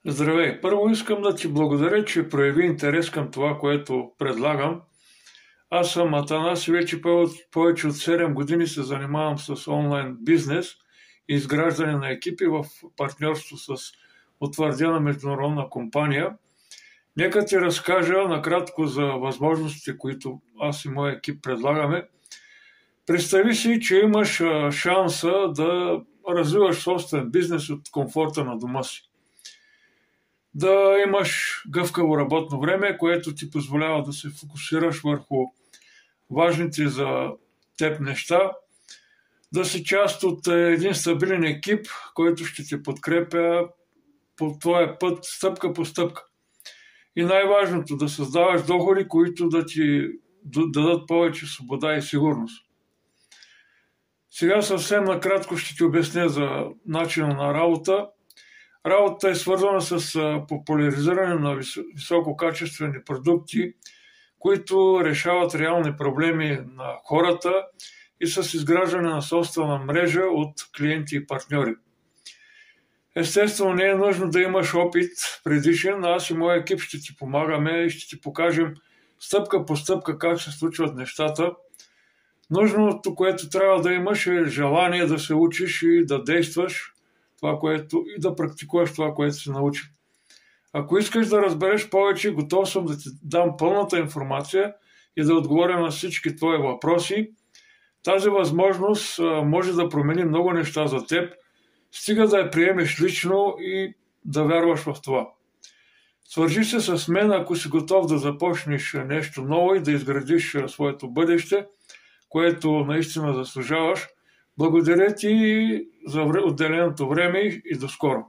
Здравей! Първо искам да ти благодаря, че прояви интерес към това, което предлагам. Аз съм Атанас и вече повече от 7 години се занимавам с онлайн бизнес и изграждане на екипи в партньорство с утвърдена международна компания. Нека ти разкажа накратко за възможностите, които аз и моя екип предлагаме. Представи си, че имаш шанса да развиваш собствен бизнес от комфорта на дома си. Да имаш гъвкаво работно време, което ти позволява да се фокусираш върху важните за теб неща, да си част от един стабилен екип, който ще те подкрепя по твоя път стъпка по стъпка. И най-важното, да създаваш доходи, които да ти дадат повече свобода и сигурност. Сега съвсем накратко ще ти обясня за начина на работа. Работата е свързана с популяризиране на висококачествени продукти, които решават реални проблеми на хората и с изграждане на собствена мрежа от клиенти и партньори. Естествено, не е нужно да имаш опит предишен, аз и моя екип ще ти помагаме и ще ти покажем стъпка по стъпка как се случват нещата. Нужното, което трябва да имаш, е желание да се учиш и да действаш и да практикуваш това, което си научи. Ако искаш да разбереш повече, готов съм да ти дам пълната информация и да отговоря на всички твои въпроси. Тази възможност може да промени много неща за теб, стига да я приемеш лично и да вярваш в това. Свържи се с мен, ако си готов да започнеш нещо ново и да изградиш своето бъдеще, което наистина заслужаваш. Благодаря ти за отделеното време и до скоро.